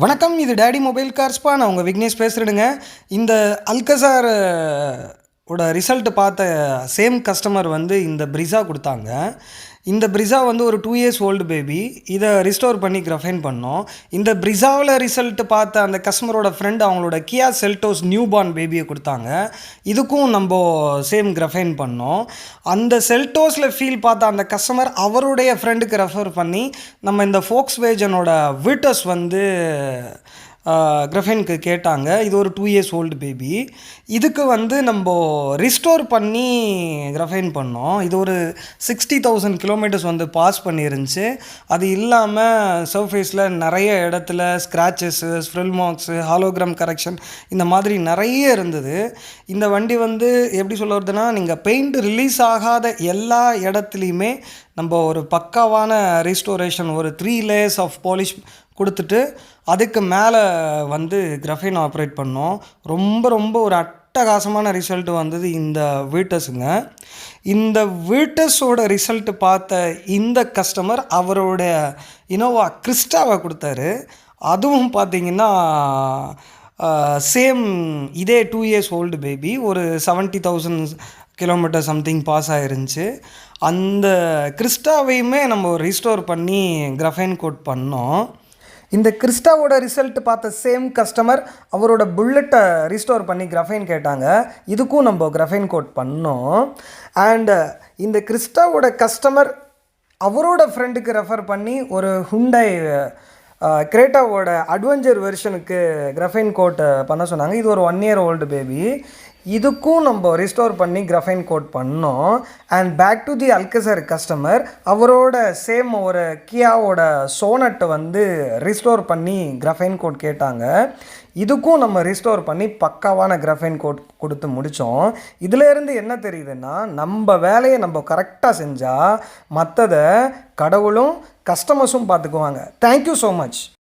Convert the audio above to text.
வணக்கம். இது daddy mobile கார்ஸ்ப்பா. நான் உங்கள் விக்னேஷ் பேசுகிறேனுங்க. இந்த அல்கசார் ஓட ரிசல்ட் பார்த்த சேம் கஸ்டமர் வந்து இந்த பிரிஸா கொடுத்தாங்க. இந்த பிரிஸா வந்து ஒரு 2 இயர்ஸ் ஓல்டு பேபி. இதை ரிஸ்டோர் பண்ணி கிரஃபைன் பண்ணோம். இந்த பிரிஸாவில் ரிசல்ட் பார்த்த அந்த கஸ்டமரோட ஃப்ரெண்ட் அவங்களோட கியா செல்டோஸ் நியூ பார்ன் பேபியை கொடுத்தாங்க. இதுக்கும் நம்ம சேம் கிரஃபைன் பண்ணோம். அந்த செல்டோஸில் ஃபீல் பார்த்த அந்த கஸ்டமர் அவருடைய ஃப்ரெண்டுக்கு ரெஃபர் பண்ணி நம்ம இந்த ஃபோக்ஸ் வேஜனோட விட்டஸ் வந்து கிரஃபைனுக்கு கேட்டாங்க. இது ஒரு 2 இயர்ஸ் ஓல்டு பேபி. இதுக்கு வந்து நம்ம ரிஸ்டோர் பண்ணி கிரஃபைன் பண்ணோம். இது ஒரு 60,000 கிலோமீட்டர்ஸ் வந்து பாஸ் பண்ணிருந்துச்சு. அது இல்லாமல் சர்ஃபேஸில் நிறைய இடத்துல ஸ்க்ராச்சஸ்ஸு, ஸ்ப்ரில் மார்க்ஸு, ஹாலோகிராம் கரெக்ஷன் இந்த மாதிரி நிறைய இருந்தது. இந்த வண்டி வந்து எப்படி சொல்ல வருதுன்னா, நீங்கள் பெயிண்ட் ரிலீஸ் ஆகாத எல்லா இடத்துலையுமே நம்ம ஒரு பக்காவான ரீஸ்டோரேஷன், ஒரு 3 லேயர்ஸ் ஆஃப் பாலிஷ் கொடுத்துட்டு அதுக்கு மேலே வந்து கிரஃபைன் ஆப்ரேட் பண்ணோம். ரொம்ப ஒரு அட்டகாசமான ரிசல்ட் வந்தது இந்த வீட்டஸுங்க. இந்த வீட்டஸோட ரிசல்ட் பார்த்த இந்த கஸ்டமர் அவரோட இனோவா கிறிஸ்டாவை கொடுத்தாரு. அதுவும் பார்த்திங்கன்னா சேம் இதே 2 இயர்ஸ் ஓல்டு பேபி. ஒரு 70,000 கிலோமீட்டர் சம்திங் பாஸ் ஆகிருந்துச்சு. அந்த கிறிஸ்டாவையுமே நம்ம ரீஸ்டோர் பண்ணி கிரஃபைன் கோட் பண்ணோம். இந்த கிறிஸ்டாவோட ரிசல்ட் பார்த்த சேம் கஸ்டமர் அவரோட புல்லட்டை ரீஸ்டோர் பண்ணி கிரஃபைன் கேட்டாங்க. இதுக்கும் நம்ம கிரஃபைன் கோட் பண்ணோம். அண்டு இந்த கிறிஸ்டாவோட கஸ்டமர் அவரோட ஃப்ரெண்டுக்கு ரெஃபர் பண்ணி ஒரு ஹுண்டாய் கிரேட்டாவோட அட்வென்ச்சர் வெர்ஷனுக்கு கிரஃபைன் கோட் பண்ண சொன்னாங்க. இது ஒரு 1 இயர் ஓல்டு பேபி. இதுக்கும் நம்ம ரிஸ்டோர் பண்ணி கிரஃபைன் கோட் பண்ணோம். And back to the Alcazar customer அவரோட சேம் ஒரு கியாவோட சோனட்டை வந்து ரிஸ்டோர் பண்ணி கிரஃபைன் கோட் கேட்டாங்க. இதுக்கும் நம்ம ரிஸ்டோர் பண்ணி பக்காவான கிரஃபைன் கோட் கொடுத்து முடித்தோம். இதிலேருந்து என்ன தெரியுதுன்னா, நம்ம வேலையை நம்ம கரெக்டாக செஞ்சால் மற்றதை கடவுளும் கஸ்டமர்ஸும் பார்த்துக்குவாங்க. Thank you so much.